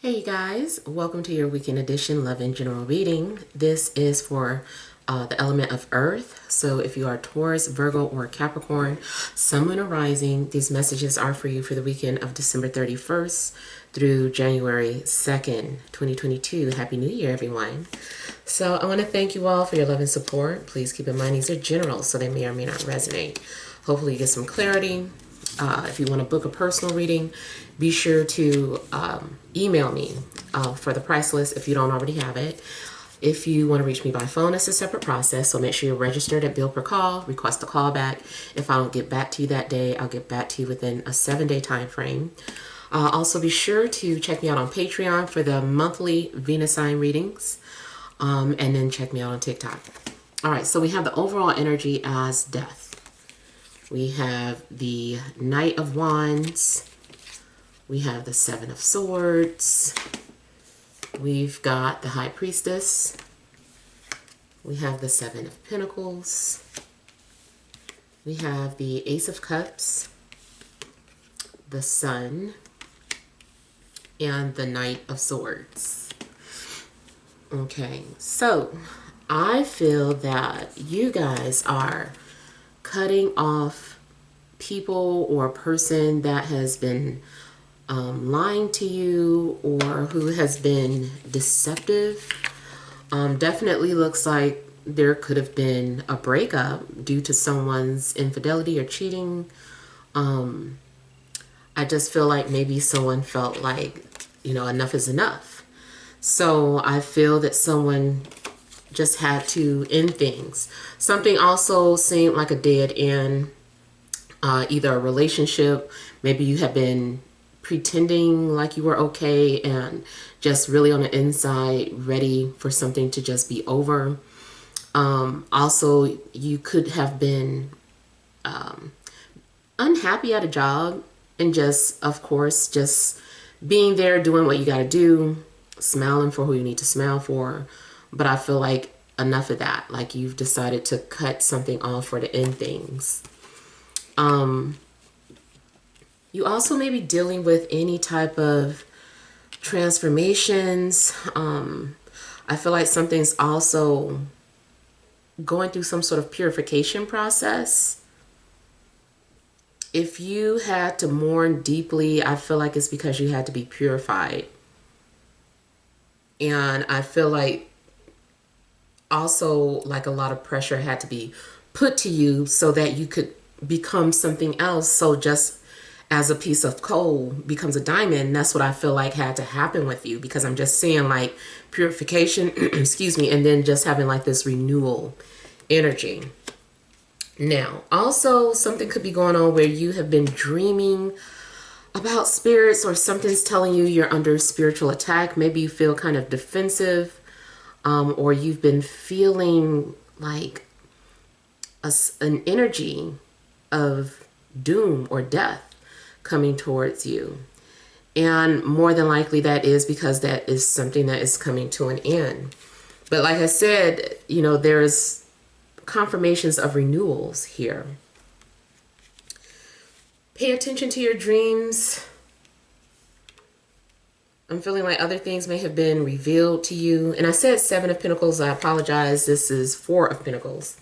Hey you guys, welcome to your weekend edition Love in General reading. This is for the element of Earth. So if you are Taurus, Virgo, or Capricorn, Sun, Moon, or Rising, these messages are for you for the weekend of December 31st through January 2nd, 2022. Happy New Year, everyone. So I want to thank you all for your love and support. Please keep in mind these are general, so they may or may not resonate. Hopefully you get some clarity. If you want to book a personal reading, be sure to email me for the price list if you don't already have it. If you want to reach me by phone, it's a separate process, so make sure you're registered at bill per call. Request a callback. If I don't get back to you that day, I'll get back to you within a 7-day time frame. Also, be sure to check me out on Patreon for the monthly Venus sign readings, and then check me out on TikTok. All right, so we have the overall energy as Death. We have the Knight of Wands. We have the Seven of Swords. We've got the High Priestess. We have the Seven of Pentacles. We have the Ace of Cups, the Sun, and the Knight of Swords. Okay, so I feel that you guys are cutting off people or a person that has been lying to you or who has been deceptive. Definitely looks like there could have been a breakup due to someone's infidelity or cheating. I just feel like maybe someone felt like, enough is enough. So I feel that someone just had to end things. Something also seemed like a dead end, either a relationship, maybe you have been pretending like you were okay and just really on the inside ready for something to just be over. Also, you could have been unhappy at a job and just, of course, just being there doing what you got to do, smiling for who you need to smile for. But I feel like enough of that. Like you've decided to cut something off or to end things. You also may be dealing with any type of transformations. I feel like something's also going through some sort of purification process. If you had to mourn deeply, I feel like it's because you had to be purified. And I feel like also like a lot of pressure had to be put to you so that you could become something else. So just as a piece of coal becomes a diamond, that's what I feel like had to happen with you, because I'm just seeing like purification, excuse me, and then just having like this renewal energy. Now, also something could be going on where you have been dreaming about spirits or something's telling you you're under spiritual attack. Maybe you feel kind of defensive, or you've been feeling like an energy of doom or death coming towards you. And more than likely that is because that is something that is coming to an end. But like I said, there's confirmations of renewals here. Pay attention to your dreams. I'm feeling like other things may have been revealed to you. And I said Seven of Pentacles. I apologize. This is Four of Pentacles.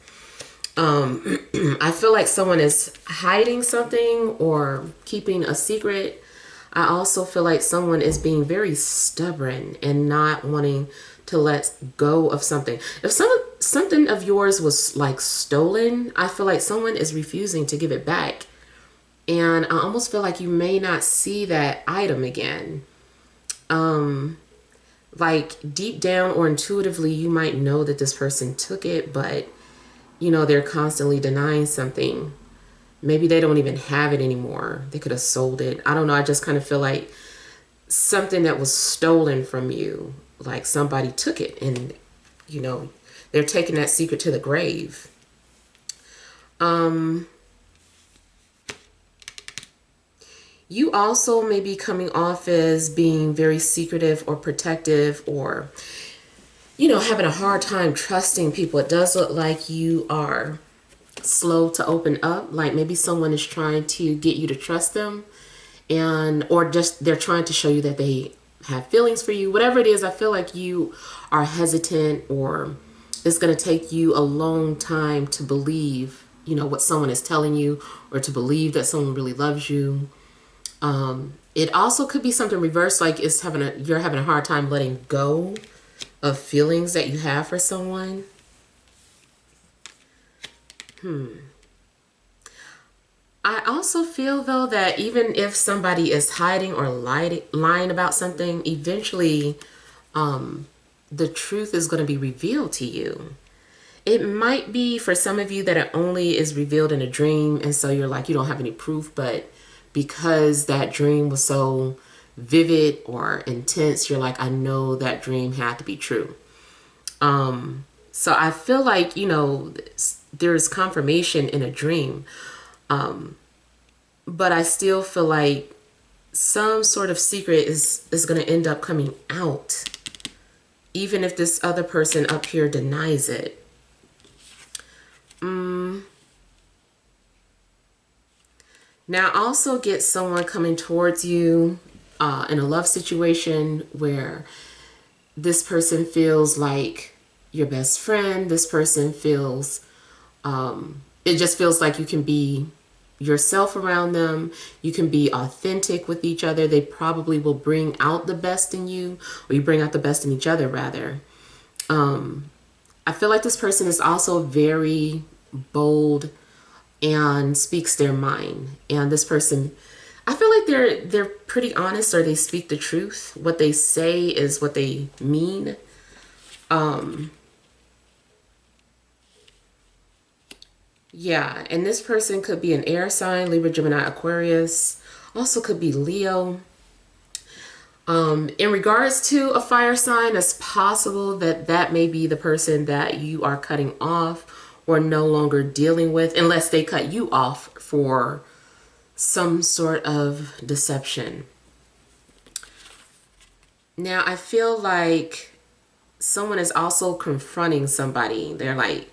I feel like someone is hiding something or keeping a secret. I also feel like someone is being very stubborn and not wanting to let go of something. If something of yours was like stolen, I feel like someone is refusing to give it back. And I almost feel like you may not see that item again. Like deep down or intuitively, you might know that this person took it, but they're constantly denying something. Maybe they don't even have it anymore. They could have sold it. I don't know. I just kind of feel like something that was stolen from you, like somebody took it and, they're taking that secret to the grave. You also may be coming off as being very secretive or protective, or having a hard time trusting people. It does look like you are slow to open up. Like maybe someone is trying to get you to trust them, or just they're trying to show you that they have feelings for you. Whatever it is, I feel like you are hesitant, or it's going to take you a long time to believe, you know, what someone is telling you, or to believe that someone really loves you. It also could be something reversed, like you're having a hard time letting go of feelings that you have for someone. I also feel, though, that even if somebody is hiding or lying about something, eventually the truth is going to be revealed to you. It might be for some of you that it only is revealed in a dream, and so you're like, you don't have any proof, but because that dream was so vivid or intense, you're like, I know that dream had to be true. So I feel like, you know, there's confirmation in a dream. But I still feel like some sort of secret is going to end up coming out, even if this other person up here denies it. Now, also get someone coming towards you in a love situation where this person feels like your best friend. This person feels, it just feels like you can be yourself around them. You can be authentic with each other. They probably will bring out the best in you, or you bring out the best in each other, rather. I feel like this person is also very bold and speaks their mind. And this person, I feel like they're pretty honest, or they speak the truth. What they say is what they mean. Yeah, and this person could be an air sign, Libra, Gemini, Aquarius. Also could be Leo. In regards to a fire sign, it's possible that that may be the person that you are cutting off or no longer dealing with, unless they cut you off for some sort of deception. Now, I feel like someone is also confronting somebody. They're like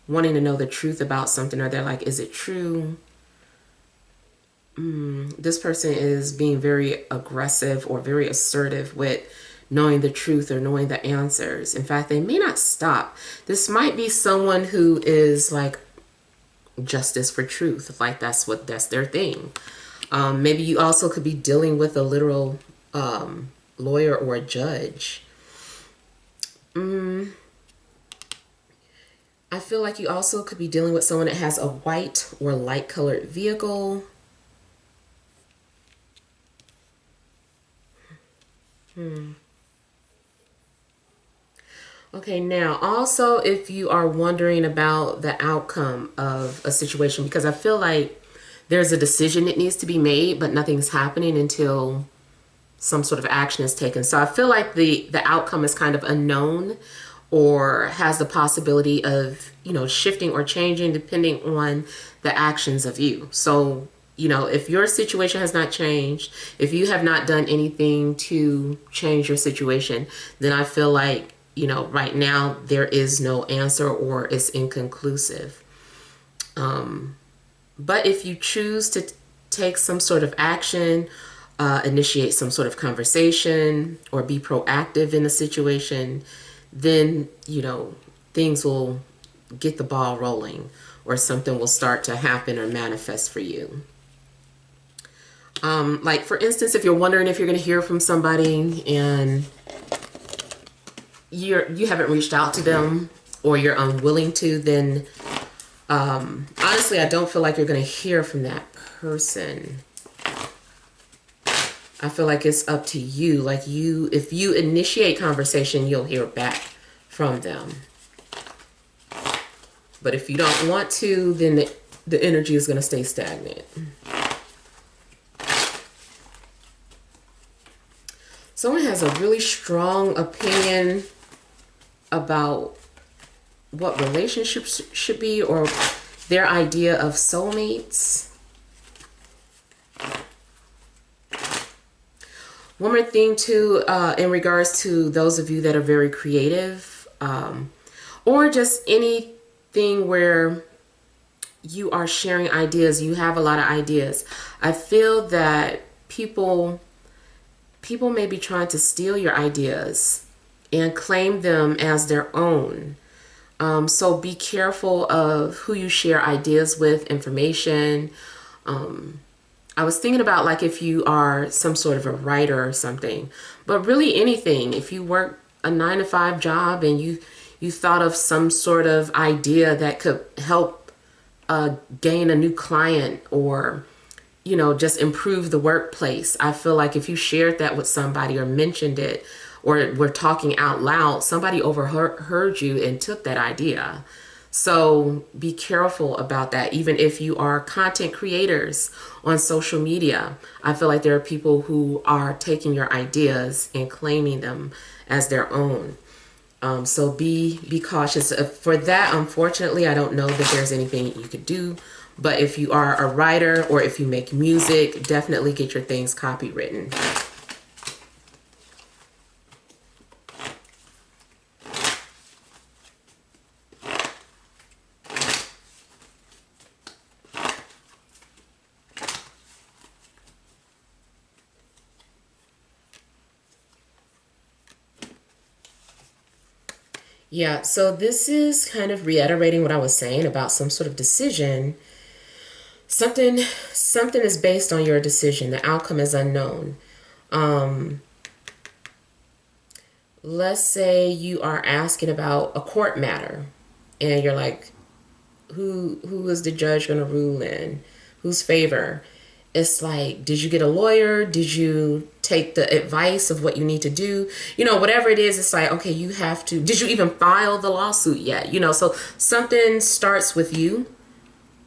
wanting to know the truth about something, or they're like, is it true? This person is being very aggressive or very assertive with knowing the truth or knowing the answers. In fact, they may not stop. This might be someone who is like justice for truth. Like that's their thing. Maybe you also could be dealing with a literal lawyer or a judge. I feel like you also could be dealing with someone that has a white or light colored vehicle. Okay, now also if you are wondering about the outcome of a situation, because I feel like there's a decision that needs to be made, but nothing's happening until some sort of action is taken. So I feel like the outcome is kind of unknown, or has the possibility of, you know, shifting or changing depending on the actions of you. So, you know, if your situation has not changed, if you have not done anything to change your situation, then I feel like, you know, right now there is no answer, or it's inconclusive. But if you choose to take some sort of action, initiate some sort of conversation, or be proactive in a situation, then, you know, things will get the ball rolling, or something will start to happen or manifest for you. Like for instance, if you're wondering if you're going to hear from somebody and you haven't reached out to them, or you're unwilling to, then honestly, I don't feel like you're going to hear from that person. I feel like it's up to you. Like if you initiate conversation, you'll hear back from them. But if you don't want to, then the energy is going to stay stagnant. Someone has a really strong opinion about what relationships should be, or their idea of soulmates. One more thing too, in regards to those of you that are very creative, or just anything where you are sharing ideas, you have a lot of ideas. I feel that people people may be trying to steal your ideas and claim them as their own. So be careful of who you share ideas with, information. I was thinking about like if you are some sort of a writer or something, but really anything. If you work a 9-to-5 job and you thought of some sort of idea that could help gain a new client, or just improve the workplace. I feel like if you shared that with somebody or mentioned it or were talking out loud, somebody overheard you and took that idea. So be careful about that. Even if you are content creators on social media, I feel like there are people who are taking your ideas and claiming them as their own. So be cautious. For that, unfortunately, I don't know that there's anything you could do. But if you are a writer or if you make music, definitely get your things copywritten. Yeah, so this is kind of reiterating what I was saying about some sort of decision. Something is based on your decision. The outcome is unknown. Let's say you are asking about a court matter and you're like, who is the judge going to rule in? Whose favor? It's like, did you get a lawyer? Did you take the advice of what you need to do? Whatever it is, it's like, okay, you have to, did you even file the lawsuit yet? So something starts with you.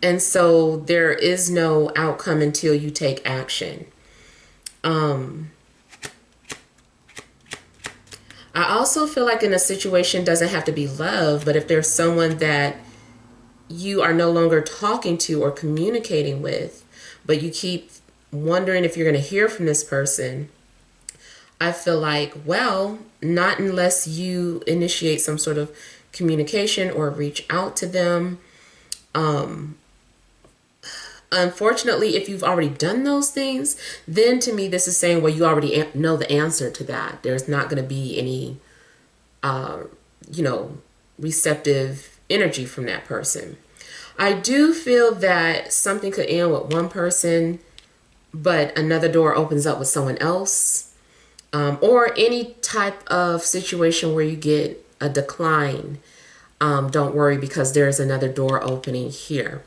And so there is no outcome until you take action. I also feel like in a situation doesn't have to be love, but if there's someone that you are no longer talking to or communicating with, but you keep wondering if you're going to hear from this person, I feel like, well, not unless you initiate some sort of communication or reach out to them. Unfortunately, if you've already done those things, then to me, this is saying, well, you already know the answer to that. There's not going to be any, receptive energy from that person. I do feel that something could end with one person, but another door opens up with someone else, or any type of situation where you get a decline. Don't worry, because there's another door opening here.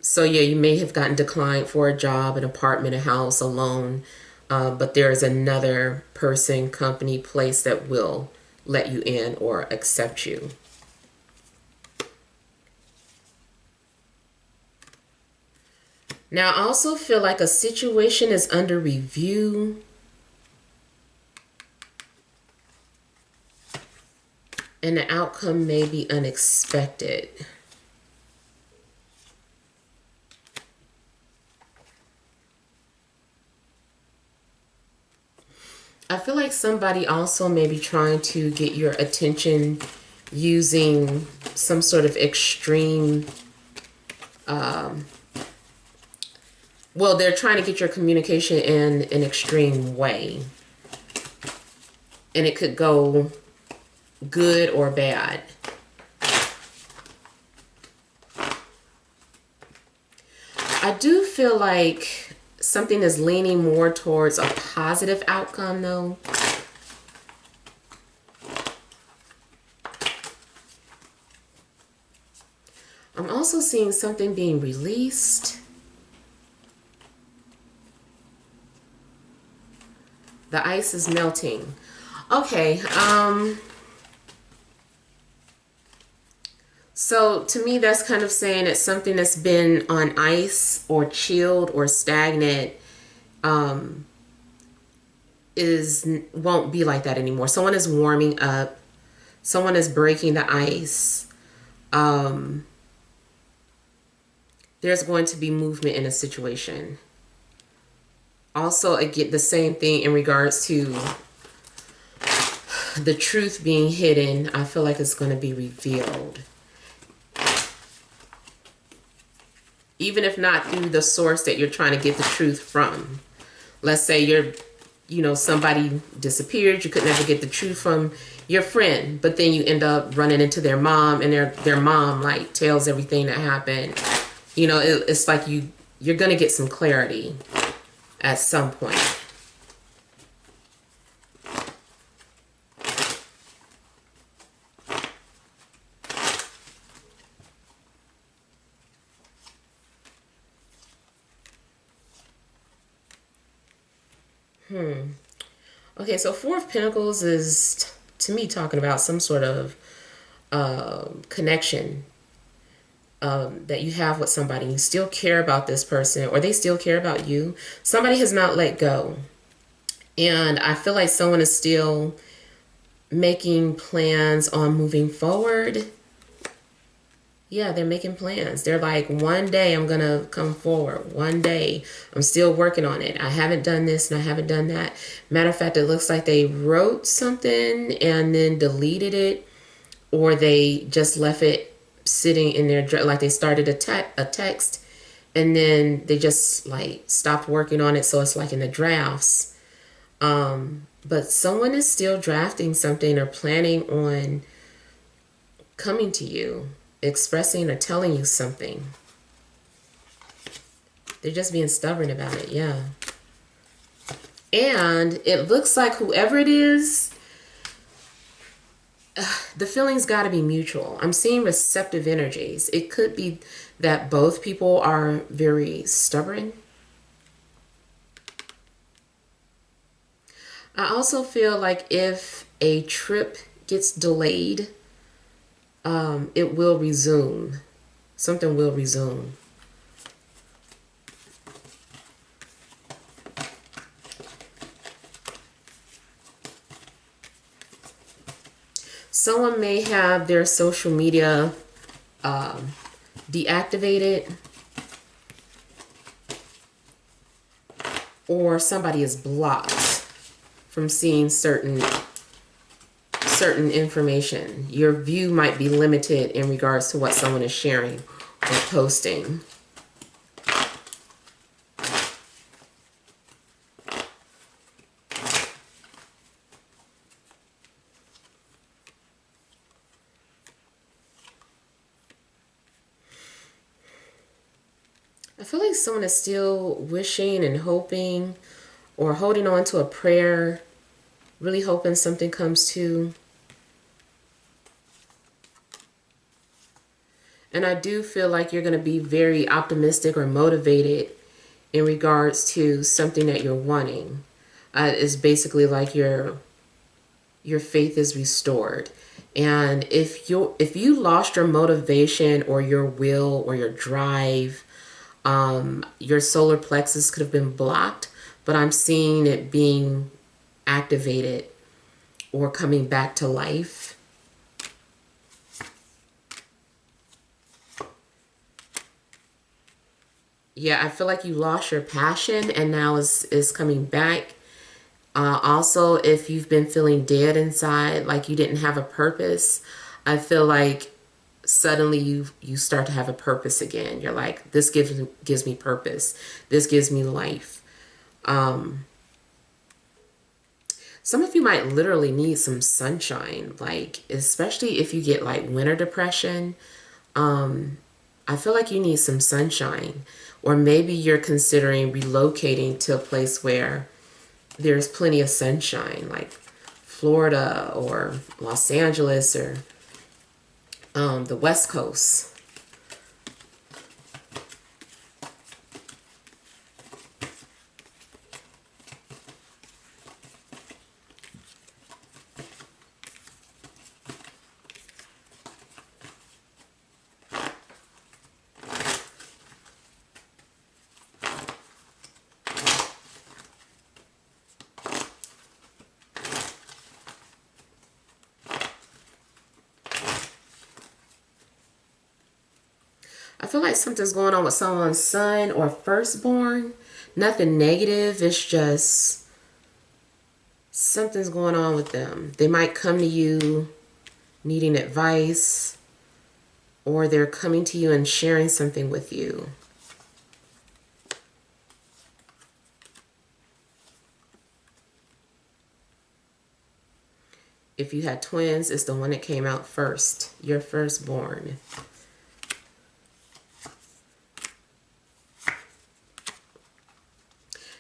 So yeah, you may have gotten declined for a job, an apartment, a house, a loan, but there's another person, company, place that will let you in or accept you. Now, I also feel like a situation is under review. And the outcome may be unexpected. I feel like somebody also may be trying to get your attention using some sort of extreme, well, they're trying to get your communication in an extreme way. And it could go good or bad. I do feel like something is leaning more towards a positive outcome, though. I'm also seeing something being released. The ice is melting. Okay, so to me, that's kind of saying that something that's been on ice or chilled or stagnant won't be like that anymore. Someone is warming up. Someone is breaking the ice. There's going to be movement in a situation. Also, again, the same thing in regards to the truth being hidden. I feel like it's going to be revealed. Even if not through the source that you're trying to get the truth from. Let's say somebody disappeared. You could never get the truth from your friend, but then you end up running into their mom, and their mom like tells everything that happened. It's like you're gonna get some clarity at some point. Okay, so Four of Pentacles is, to me, talking about some sort of connection that you have with somebody. You still care about this person, or they still care about you. Somebody has not let go. And I feel like someone is still making plans on moving forward. Yeah, they're making plans. They're like, one day I'm going to come forward. One day I'm still working on it. I haven't done this and I haven't done that. Matter of fact, it looks like they wrote something and then deleted it, or they just left it sitting in their, like they started a text and then they just like stopped working on it. So it's like in the drafts. But someone is still drafting something or planning on coming to you, expressing or telling you something. They're just being stubborn about it, yeah. And it looks like whoever it is, the feeling's got to be mutual. I'm seeing receptive energies. It could be that both people are very stubborn. I also feel like if a trip gets delayed, it will resume. Something will resume. Someone may have their social media deactivated, or somebody is blocked from seeing certain information. Your view might be limited in regards to what someone is sharing or posting. I feel like someone is still wishing and hoping or holding on to a prayer, really hoping something comes to. And I do feel like you're going to be very optimistic or motivated in regards to something that you're wanting. It's basically like your faith is restored. And if you lost your motivation or your will or your drive, your solar plexus could have been blocked, but I'm seeing it being activated or coming back to life. Yeah, I feel like you lost your passion and now is coming back. Also, if you've been feeling dead inside, like you didn't have a purpose, I feel like suddenly you start to have a purpose again. You're like, this gives me purpose. This gives me life. Some of you might literally need some sunshine, like especially if you get like winter depression. I feel like you need some sunshine, or maybe you're considering relocating to a place where there's plenty of sunshine, like Florida or Los Angeles or the West Coast. I feel like something's going on with someone's son or firstborn. Nothing negative. It's just something's going on with them. They might come to you needing advice, or they're coming to you and sharing something with you. If you had twins, it's the one that came out first, your firstborn.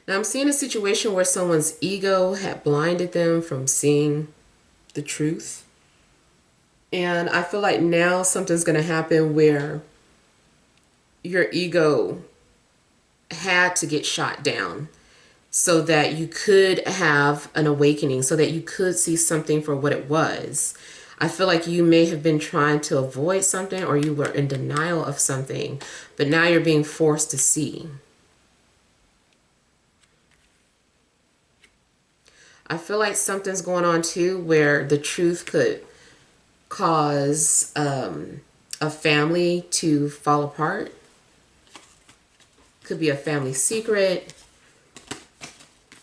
Now I'm seeing a situation where someone's ego had blinded them from seeing the truth. And I feel like now something's going to happen where your ego had to get shot down so that you could have an awakening, so that you could see something for what it was. I feel like you may have been trying to avoid something, or you were in denial of something, but now you're being forced to see. I feel like something's going on too where the truth could cause a family to fall apart. Could be a family secret.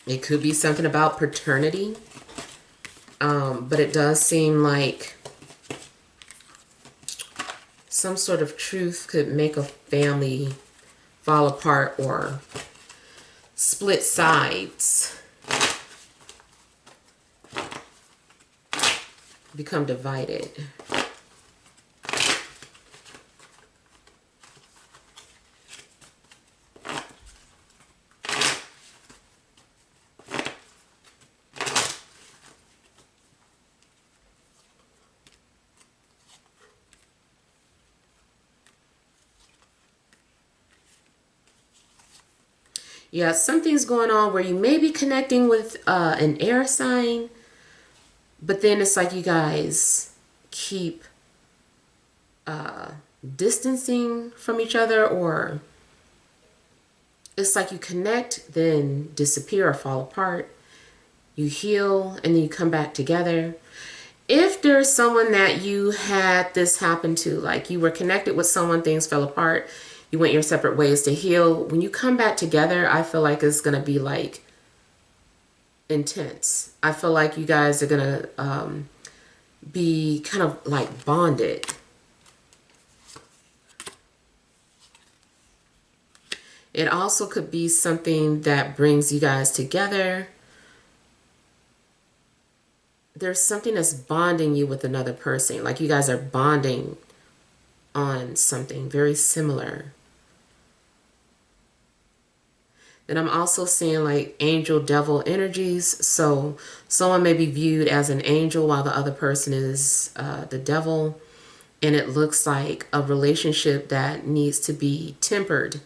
It could be something about paternity. But it does seem like some sort of truth could make a family fall apart or split sides. Become divided. Yeah, something's going on where you may be connecting with an air sign, but then it's like you guys keep distancing from each other, or it's like you connect, then disappear or fall apart. You heal, and then you come back together. If there's someone that you had this happen to, like you were connected with someone, things fell apart, you went your separate ways to heal. When you come back together, I feel like it's going to be like intense. I feel like you guys are going to be kind of like bonded. It also could be something that brings you guys together. There's something that's bonding you with another person. Like you guys are bonding on something very similar. Then I'm also seeing like angel devil energies. So someone may be viewed as an angel while the other person is the devil. And it looks like a relationship that needs to be tempered.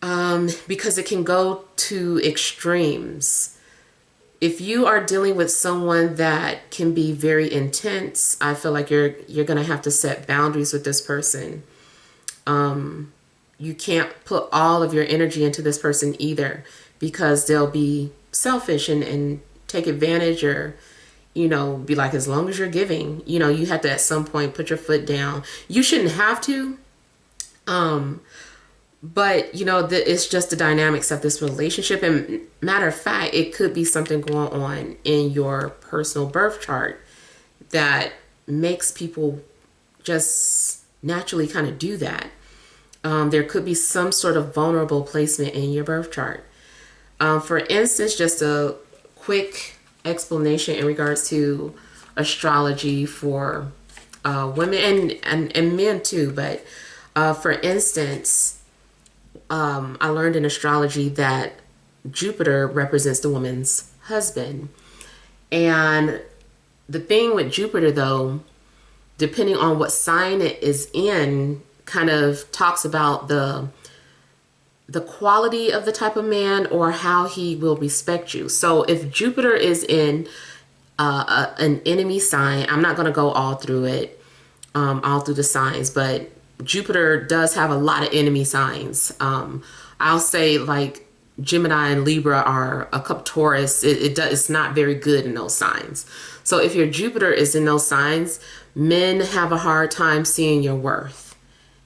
Because it can go to extremes. If you are dealing with someone that can be very intense, I feel like you're going to have to set boundaries with this person. You can't put all of your energy into this person either, because they'll be selfish and take advantage, or, you know, be like, as long as you're giving, you know, you have to at some point put your foot down. You shouldn't have to. But, you know, it's just the dynamics of this relationship. And matter of fact, it could be something going on in your personal birth chart that makes people just naturally kind of do that. There could be some sort of vulnerable placement in your birth chart. For instance, just a quick explanation in regards to astrology for women and men too. But for instance, I learned in astrology that Jupiter represents the woman's husband. And the thing with Jupiter, though, depending on what sign it is in, kind of talks about the quality of the type of man or how he will respect you. So if Jupiter is in an enemy sign, I'm not going to go all through it, all through the signs, but Jupiter does have a lot of enemy signs. I'll say like Gemini and Libra are a couple. Taurus, it's not very good in those signs. So if your Jupiter is in those signs, men have a hard time seeing your worth.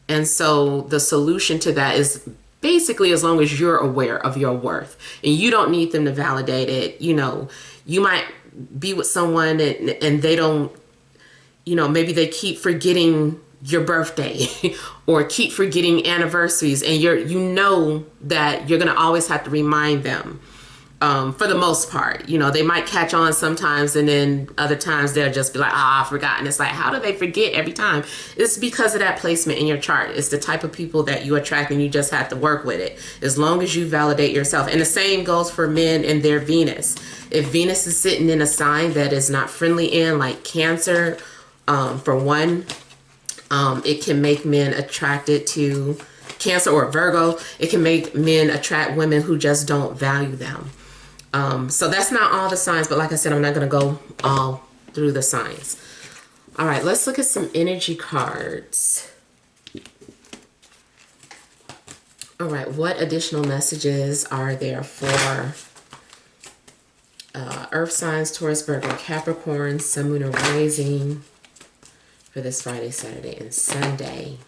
And so the solution to that is basically, as long as you're aware of your worth and you don't need them to validate it. You know, you might be with someone and they don't, you know, maybe they keep forgetting your birthday or keep forgetting anniversaries, and you know that you're going to always have to remind them. For the most part. You know, they might catch on sometimes, and then other times they'll just be like, ah, I forgot. And it's like, how do they forget every time? It's because of that placement in your chart. It's the type of people that you attract, and you just have to work with it as long as you validate yourself. And the same goes for men and their Venus. If Venus is sitting in a sign that is not friendly in, like Cancer, for one, it can make men attracted to Cancer, or Virgo. It can make men attract women who just don't value them. So that's not all the signs, but like I said, I'm not going to go all through the signs. All right, let's look at some energy cards. All right, what additional messages are there for Earth signs, Taurus, Virgo, Capricorn, Sun, Moon, and Rising for this Friday, Saturday, and Sunday?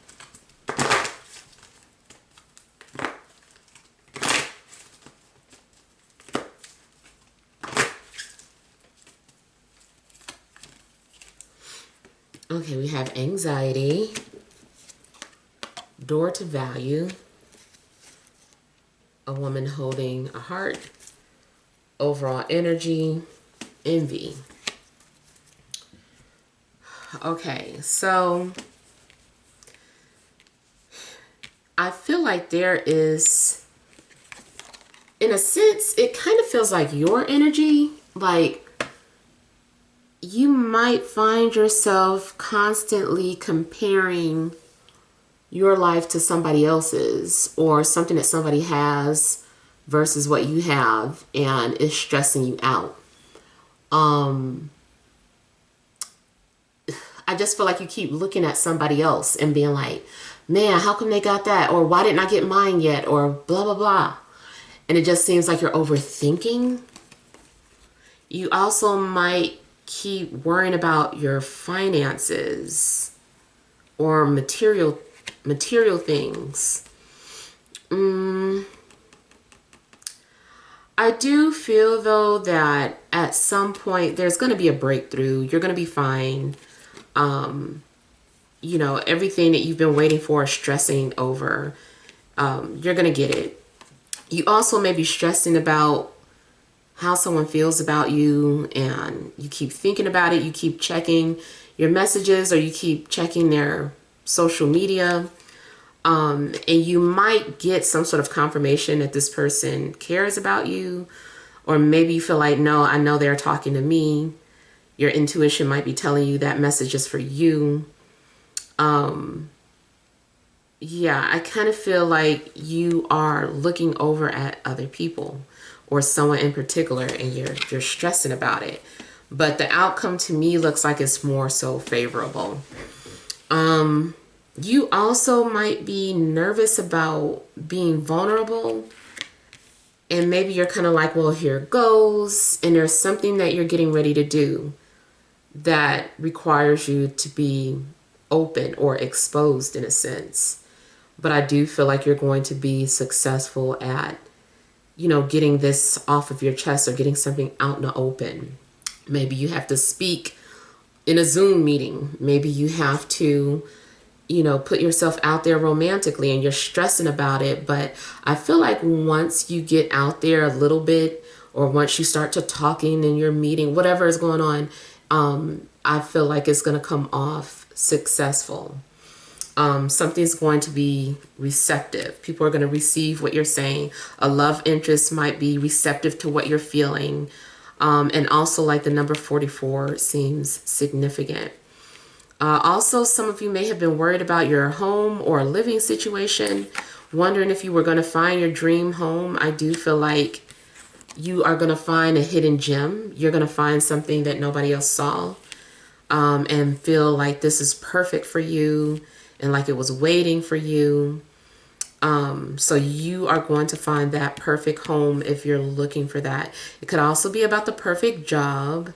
Okay, we have anxiety, door to value, a woman holding a heart, overall energy, envy. Okay, so I feel like there is, in a sense, it kind of feels like your energy, like you might find yourself constantly comparing your life to somebody else's, or something that somebody has versus what you have, and it's stressing you out. I just feel like you keep looking at somebody else and being like, man, how come they got that? Or why didn't I get mine yet? Or blah, blah, blah. And it just seems like you're overthinking. You also might keep worrying about your finances or material things. I do feel, though, that at some point there's going to be a breakthrough. You're going to be fine. You know, everything that you've been waiting for, stressing over, you're going to get it. You also may be stressing about how someone feels about you, and you keep thinking about it. You keep checking your messages, or you keep checking their social media. And you might get some sort of confirmation that this person cares about you, or maybe you feel like, no, I know they're talking to me. Your intuition might be telling you that message is for you. Yeah, I kind of feel like you are looking over at other people or someone in particular, and you're stressing about it. But the outcome to me looks like it's more so favorable. You also might be nervous about being vulnerable, and maybe you're kind of like, well, here it goes, and there's something that you're getting ready to do that requires you to be open or exposed in a sense. But I do feel like you're going to be successful at, you know, getting this off of your chest, or getting something out in the open. Maybe you have to speak in a Zoom meeting. Maybe you have to, you know, put yourself out there romantically, and you're stressing about it. But I feel like once you get out there a little bit, or once you start to talking in your meeting, whatever is going on, I feel like it's going to come off successful. Something's going to be receptive. People are going to receive what you're saying. A love interest might be receptive to what you're feeling. And also, like, the number 44 seems significant. Also, some of you may have been worried about your home or living situation, wondering if you were going to find your dream home. I do feel like you are going to find a hidden gem. You're going to find something that nobody else saw, and feel like this is perfect for you, and like it was waiting for you. So you are going to find that perfect home if you're looking for that. It could also be about the perfect job.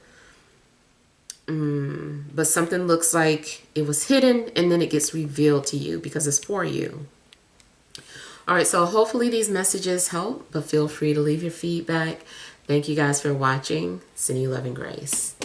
But something looks like it was hidden, and then it gets revealed to you because it's for you. All right, so hopefully these messages help, but feel free to leave your feedback. Thank you guys for watching. Sending you love and grace.